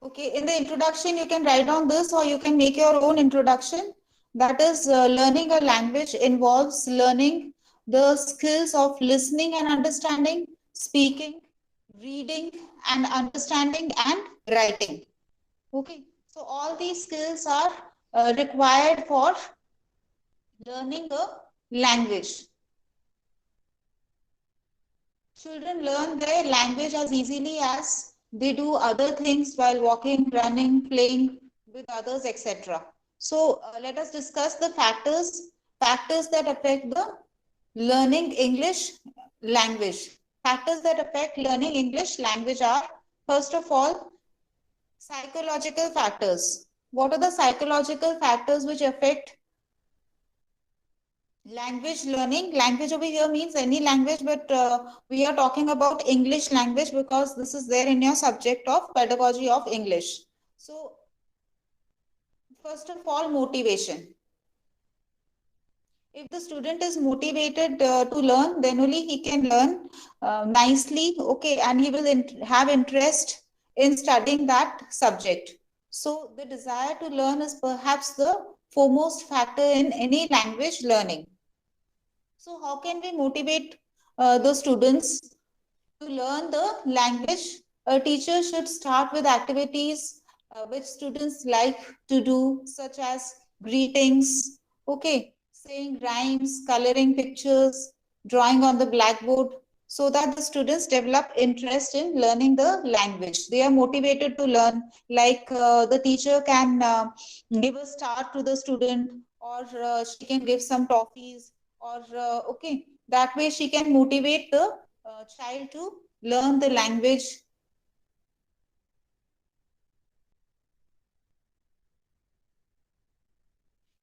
Okay, in the introduction, you can write down this or you can make your own introduction. That is, learning a language involves learning the skills of listening and understanding, speaking, reading and understanding, and writing. Okay, so all these skills are required for learning a language. Children learn their language as easily as they do other things while walking, running, playing with others, etc. So let us discuss the factors that affect the learning English language. Factors that affect learning English language are, first of all, psychological factors. What are the psychological factors which affect language learning? Language over here means any language, but we are talking about English language because this is there in your subject of pedagogy of English. So, first of all, motivation. If the student is motivated to learn, then only he can learn nicely, okay, and he will have interest in studying that subject. So, the desire to learn is perhaps the foremost factor in any language learning. So how can we motivate the students to learn the language? A teacher should start with activities which students like to do, such as greetings, okay, saying rhymes, coloring pictures, drawing on the blackboard, so that the students develop interest in learning the language. They are motivated to learn, like the teacher can give a star to the student, or she can give some toffees, or okay, that way she can motivate the child to learn the language.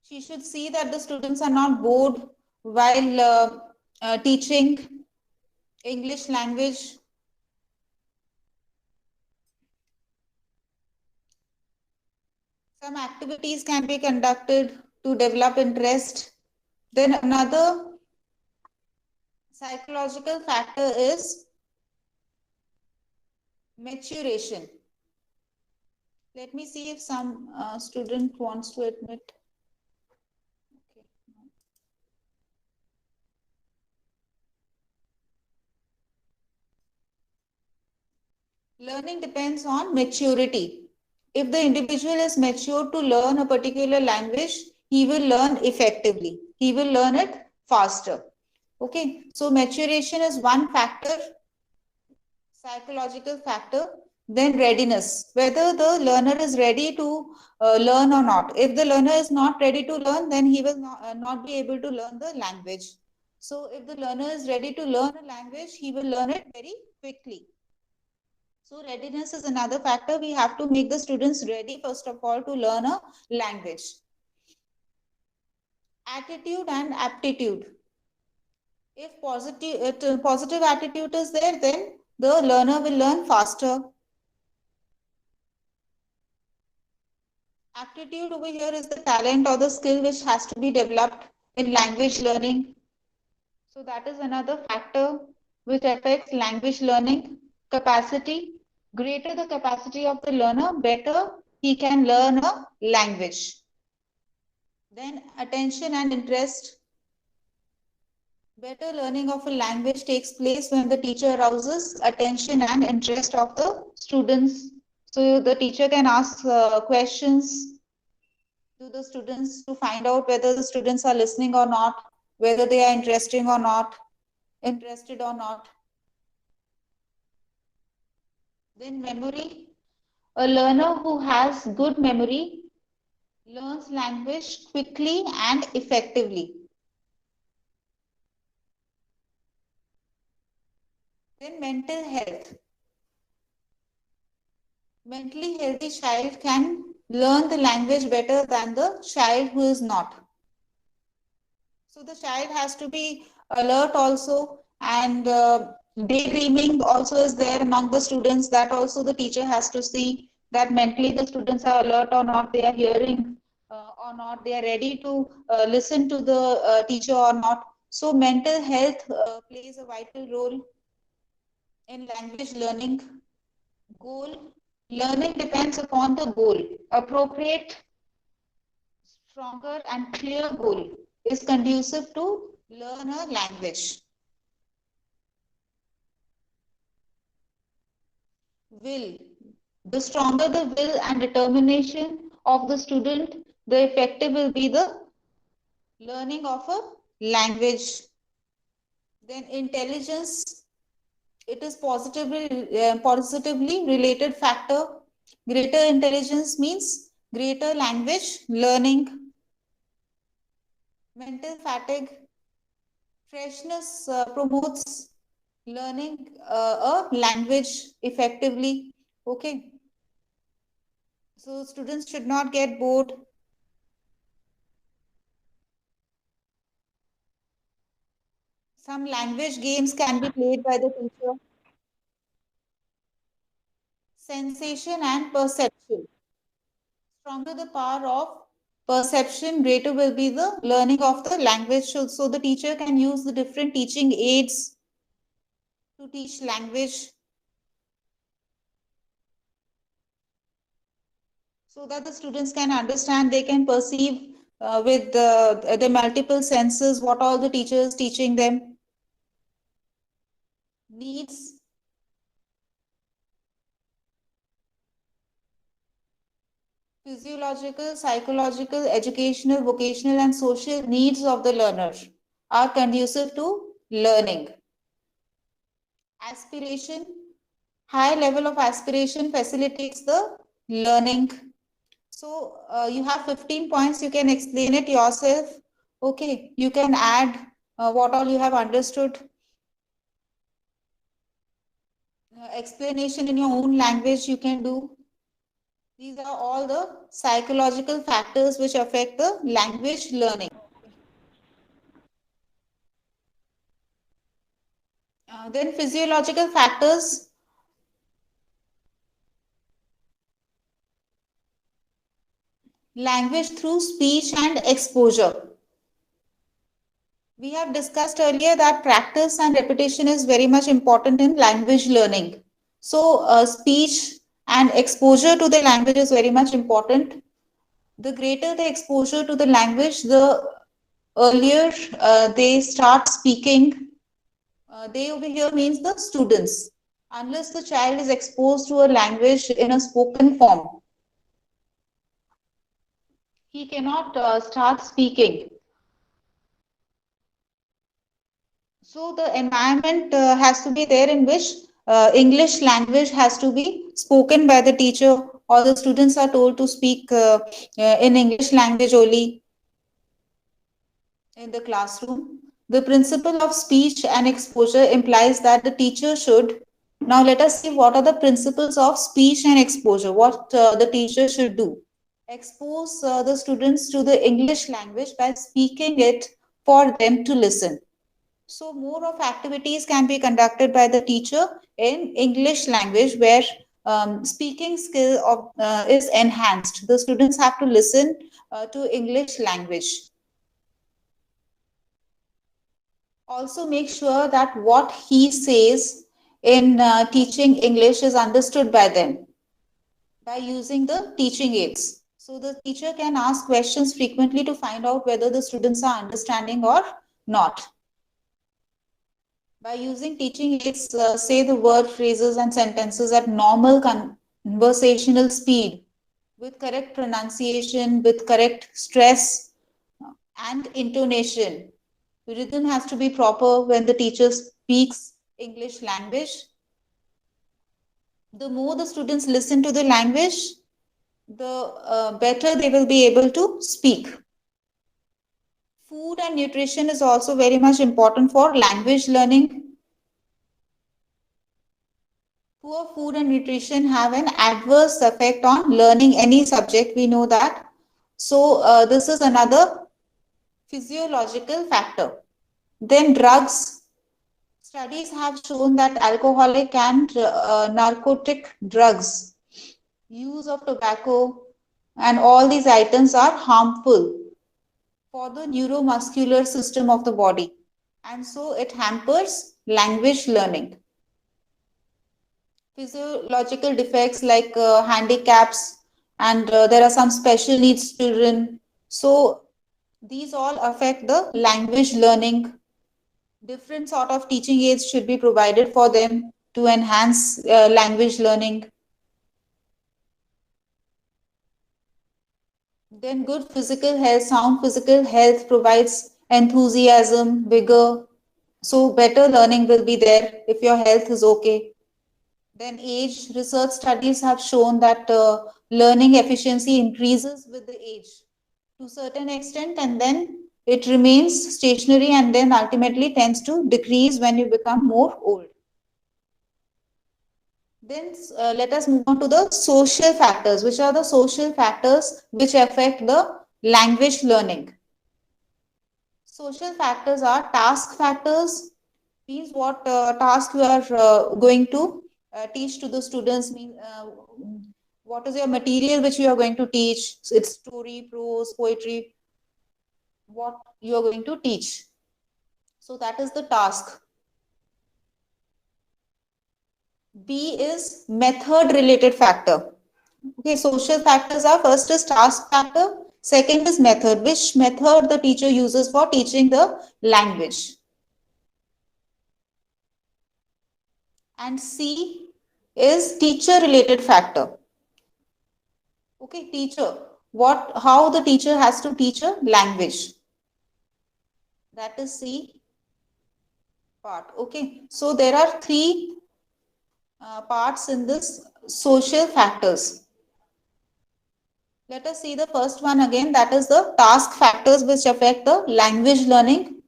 She should see that the students are not bored while teaching English language. Some activities can be conducted to develop interest. Then another psychological factor is maturation. Let me see if some student wants to admit. Okay. Learning depends on maturity. If the individual is mature to learn a particular language, he will learn effectively. He will learn it faster. Okay, so maturation is one factor, psychological factor. Then readiness, whether the learner is ready to learn or not. If the learner is not ready to learn, then he will not be able to learn the language. So if the learner is ready to learn a language, he will learn it very quickly. So readiness is another factor. We have to make the students ready, first of all, to learn a language. Attitude and aptitude. If positive attitude is there, then the learner will learn faster. Aptitude over here is the talent or the skill which has to be developed in language learning. So that is another factor which affects language learning. Capacity. Greater the capacity of the learner, better he can learn a language. Then attention and interest. Better learning of a language takes place when the teacher arouses attention and interest of the students. So the teacher can ask questions to the students to find out whether the students are listening or not, whether they are interested or not. Then memory. A learner who has good memory learns language quickly and effectively. Then mental health. Mentally healthy child can learn the language better than the child who is not. So the child has to be alert also, and daydreaming also is there among the students. That also the teacher has to see that mentally the students are alert or not, they are hearing or not, they are ready to listen to the teacher or not. So mental health plays a vital role in language learning. Goal. Learning depends upon the goal. Appropriate, stronger, and clear goal is conducive to learn a language. Will. The stronger the will and determination of the student, the effective will be the learning of a language. Then intelligence, it is positively related factor. Greater intelligence means greater language learning. Mental fatigue, freshness promotes learning a language effectively. Okay, so students should not get bored. Some language games can be played by the teacher. Sensation and perception. Stronger the power of perception, greater will be the learning of the language. So the teacher can use the different teaching aids to teach language so that the students can understand, they can perceive with the multiple senses what all the teachers teaching them. Needs. Physiological, psychological, educational, vocational, and social needs of the learner are conducive to learning. Aspiration, high level of aspiration facilitates the learning. So you have 15 points, you can explain it yourself. Okay, you can add what all you have understood. Explanation in your own language you can do. These are all the psychological factors which affect the language learning. Then physiological factors. Language through speech and exposure. We have discussed earlier that practice and repetition is very much important in language learning. So speech and exposure to the language is very much important. The greater the exposure to the language, the earlier they start speaking. They over here means the students. Unless the child is exposed to a language in a spoken form, he cannot start speaking. So the environment has to be there in which English language has to be spoken by the teacher, or the students are told to speak in English language only in the classroom. The principle of speech and exposure implies that the teacher should. Now let us see what are the principles of speech and exposure, what the teacher should do. Expose the students to the English language by speaking it for them to listen. So more of activities can be conducted by the teacher in English language where speaking skill is enhanced. The students have to listen to English language. Also make sure that what he says in teaching English is understood by them by using the teaching aids. So the teacher can ask questions frequently to find out whether the students are understanding or not. By using teaching aids, say the word, phrases, and sentences at normal conversational speed with correct pronunciation, with correct stress and intonation. The rhythm has to be proper when the teacher speaks English language. The more the students listen to the language, the better they will be able to speak. Food and nutrition is also very much important for language learning. Poor food and nutrition have an adverse effect on learning any subject. We know that. So this is another physiological factor. Then drugs. Studies have shown that alcoholic and narcotic drugs, use of tobacco, and all these items are harmful for the neuromuscular system of the body. And so it hampers language learning. Physiological defects like handicaps, and there are some special needs children. So these all affect the language learning. Different sort of teaching aids should be provided for them to enhance language learning. Then good physical health, sound physical health provides enthusiasm, vigor. So better learning will be there if your health is okay. Then age research studies have shown that learning efficiency increases with the age to a certain extent, and then it remains stationary and then ultimately tends to decrease when you become more old. Then let us move on to the social factors. Which are the social factors which affect the language learning? Social factors are task factors, means what task you are going to teach to the students, mean what is your material which you are going to teach, it's story, prose, poetry, what you are going to teach. So that is the task. B is method related factor. Okay, social factors are, first is task factor, second is method, which method the teacher uses for teaching the language. And C is teacher related factor. Okay, teacher, what, how the teacher has to teach a language. That is C part. Okay, so there are three parts in this social factors. Let us see the first one again, that is the task factors which affect the language learning.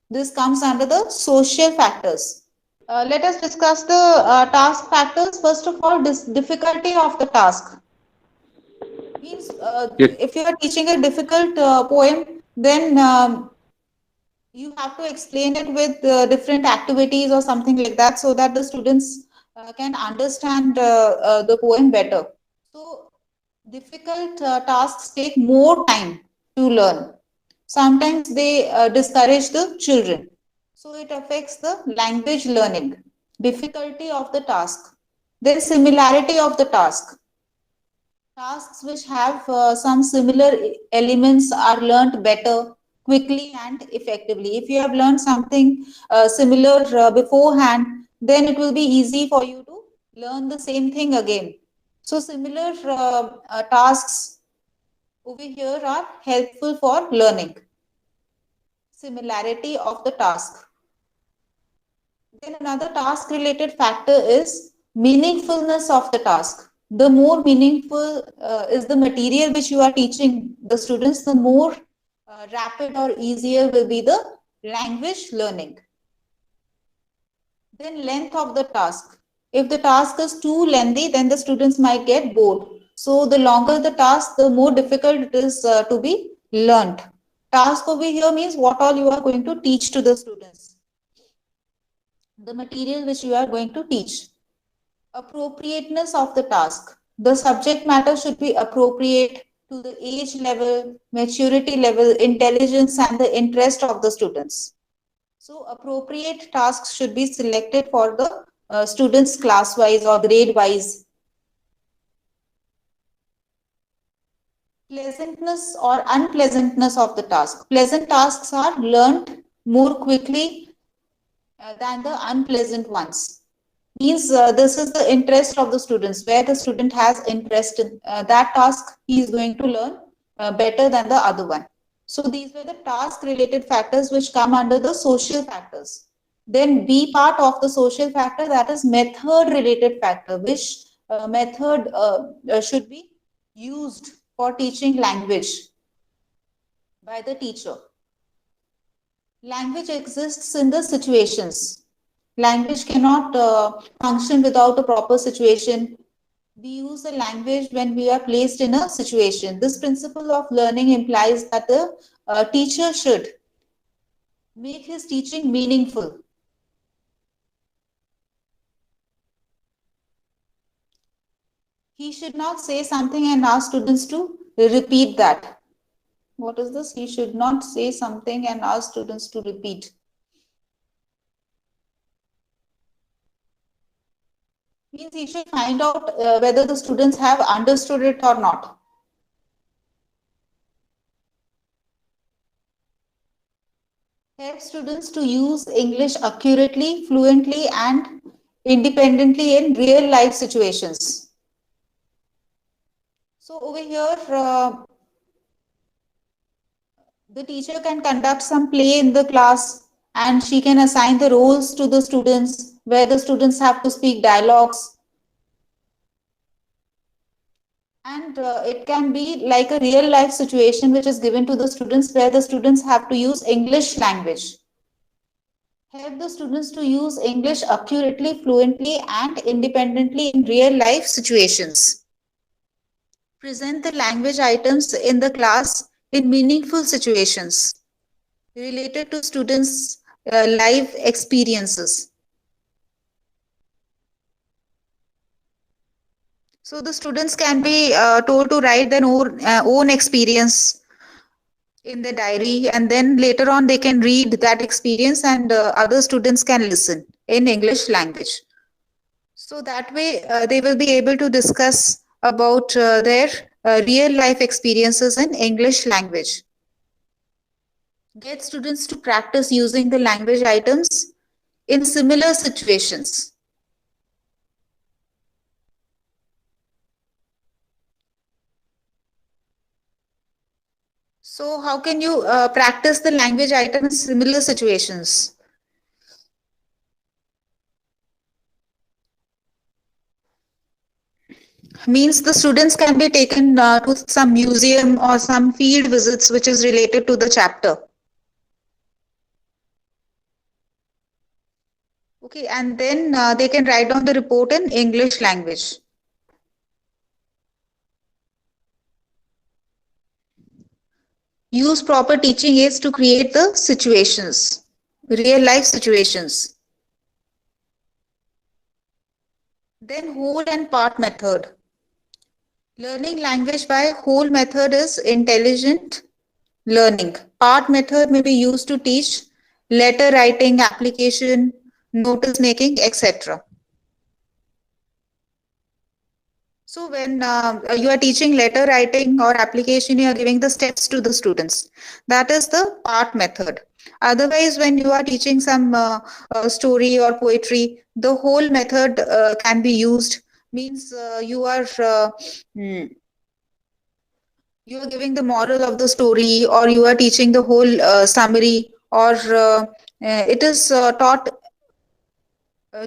This comes under the social factors. Let us discuss the task factors. First of all, this difficulty of the task. Means Yes. if you are teaching a difficult poem, then you have to explain it with different activities or something like that, so that the students can understand the poem better. So difficult tasks take more time to learn. Sometimes they discourage the children. So it affects the language learning, difficulty of the task. Then similarity of the task. Tasks which have some similar elements are learnt better, quickly and effectively. If you have learned something similar beforehand, then it will be easy for you to learn the same thing again. So similar tasks over here are helpful for learning. Similarity of the task. Then another task related factor is meaningfulness of the task. The more meaningful is the material which you are teaching the students, the more rapid or easier will be the language learning. Then length of the task. If the task is too lengthy, then the students might get bored. So the longer the task, the more difficult it is to be learnt. Task over here means what all you are going to teach to the students, the material which you are going to teach. Appropriateness of the task. The subject matter should be appropriate to the age level, maturity level, intelligence, and the interest of the students. So, appropriate tasks should be selected for the students class wise or grade wise. Pleasantness or unpleasantness of the task. Pleasant tasks are learned more quickly than the unpleasant ones. Means this is the interest of the students, where the student has interest in that task, he is going to learn better than the other one. So these were the task related factors which come under the social factors. Then B part of the social factor, that is method related factor, which method should be used for teaching language by the teacher. Language exists in the situations. Language cannot function without a proper situation. We use a language when we are placed in a situation. This principle of learning implies that the teacher should make his teaching meaningful. He should not say something and ask students to repeat that. What is this? He should not say something and ask students to repeat. Means he should find out whether the students have understood it or not. Help students to use English accurately, fluently, and independently in real life situations. So over here, the teacher can conduct some play in the class and she can assign the roles to the students where the students have to speak dialogues. And it can be like a real life situation which is given to the students where the students have to use English language. Help the students to use English accurately, fluently, and independently in real life situations. Present the language items in the class in meaningful situations related to students' life experiences. So the students can be told to write their own experience in the diary, and then later on they can read that experience, and other students can listen in English language. So that way they will be able to discuss about their real life experiences in English language. Get students to practice using the language items in similar situations. So how can you practice the language item in similar situations? Means the students can be taken to some museum or some field visits which is related to the chapter. Okay, and then they can write down the report in English language. Use proper teaching aids to create the situations, real life situations. Then whole and part method. Learning language by whole method is intelligent learning. Part method may be used to teach letter writing, application, notice making, etc. So when you are teaching letter writing or application, you are giving the steps to the students. That is the part method. Otherwise, when you are teaching some story or poetry, the whole method can be used. Means you are giving the moral of the story, or you are teaching the whole summary, or it is taught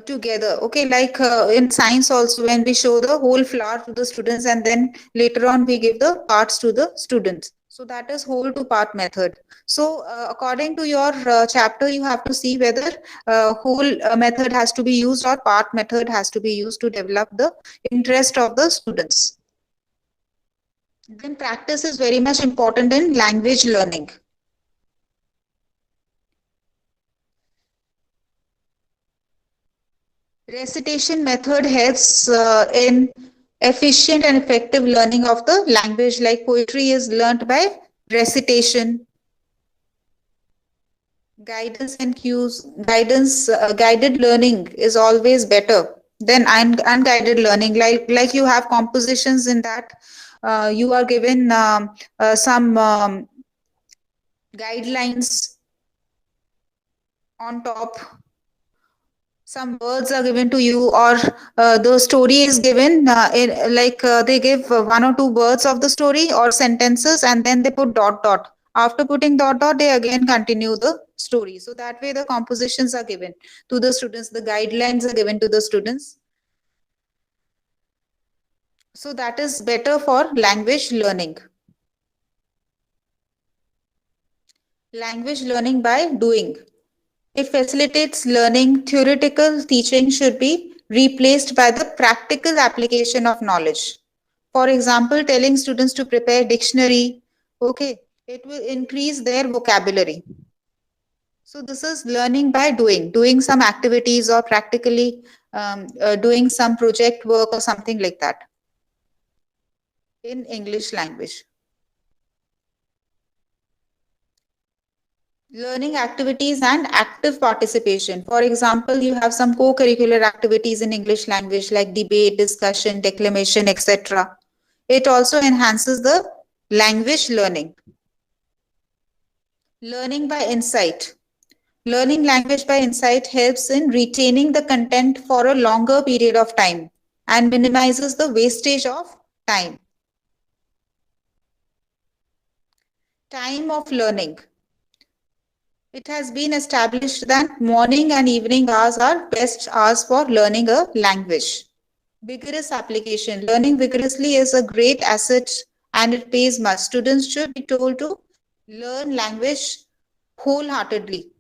together. Okay, like in science also, when we show the whole flower to the students and then later on we give the parts to the students, so that is whole to part method. So according to your chapter, you have to see whether whole method has to be used or part method has to be used to develop the interest of the students. Then practice is very much important in language learning. Recitation method helps in efficient and effective learning of the language. Like poetry is learnt by recitation. Guidance and cues, guided learning is always better than unguided learning. Like you have compositions in that you are given some guidelines on top, some words are given to you, or the story is given they give one or two words of the story or sentences, and then they put dot dot. After putting dot dot, they again continue the story. So that way the compositions are given to the students, the guidelines are given to the students. So that is better for language learning. Language learning by doing. It facilitates learning. Theoretical teaching should be replaced by the practical application of knowledge. For example, telling students to prepare dictionary, okay, it will increase their vocabulary. So this is learning by doing some activities or practically doing some project work or something like that in English language. Learning activities and active participation. For example, you have some co-curricular activities in English language like debate, discussion, declamation, etc. It also enhances the language learning. Learning by insight. Learning language by insight helps in retaining the content for a longer period of time and minimizes the wastage of time. Time of learning. It has been established that morning and evening hours are best hours for learning a language. Vigorous application. Learning vigorously is a great asset and it pays much. Students should be told to learn language wholeheartedly.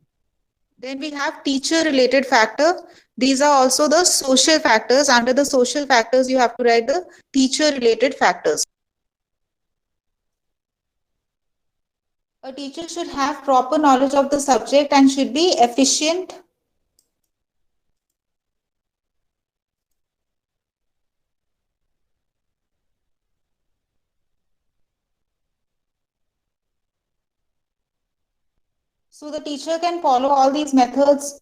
Then we have teacher related factor. These are also the social factors. Under the social factors, you have to write the teacher related factors. A teacher should have proper knowledge of the subject and should be efficient. So the teacher can follow all these methods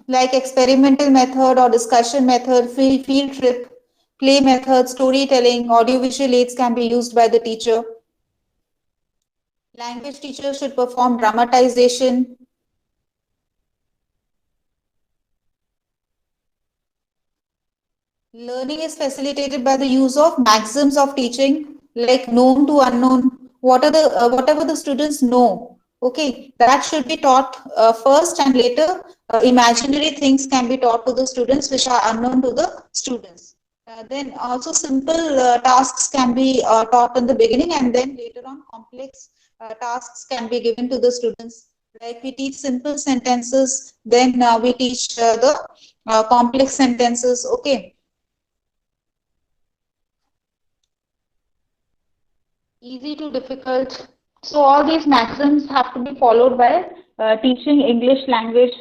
like experimental method or discussion method, field trip, play method, storytelling, audiovisual aids can be used by the teacher. Language teacher should perform dramatization. Learning is facilitated by the use of maxims of teaching, like known to unknown. What are the whatever the students know, okay, that should be taught first, and later imaginary things can be taught to the students which are unknown to the students. Then also simple tasks can be taught in the beginning, and then later on complex tasks can be given to the students. Like we teach simple sentences, then we teach the complex sentences. Okay. Easy to difficult. So all these maxims have to be followed by teaching English language,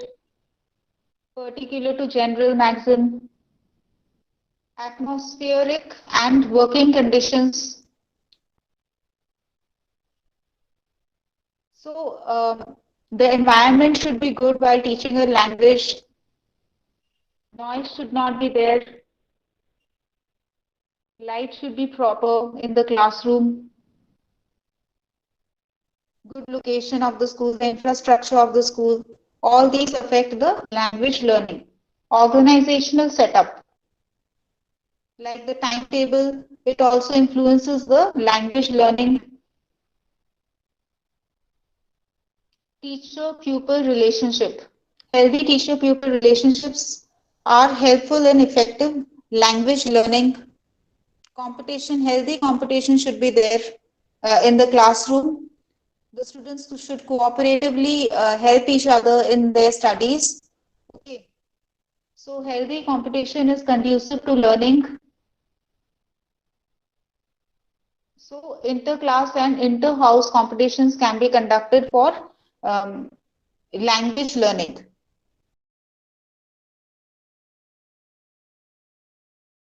particular to general maxim, atmospheric and working conditions. So the environment should be good while teaching a language. Noise should not be there. Light should be proper in the classroom. Good location of the school, the infrastructure of the school. All these affect the language learning. Organizational setup. Like the timetable, it also influences the language learning. Teacher-pupil relationship. Healthy teacher-pupil relationships are helpful and effective language learning. Competition, healthy competition should be there in the classroom. The students should cooperatively help each other in their studies. Okay. So healthy competition is conducive to learning. So inter-class and inter-house competitions can be conducted for language learning.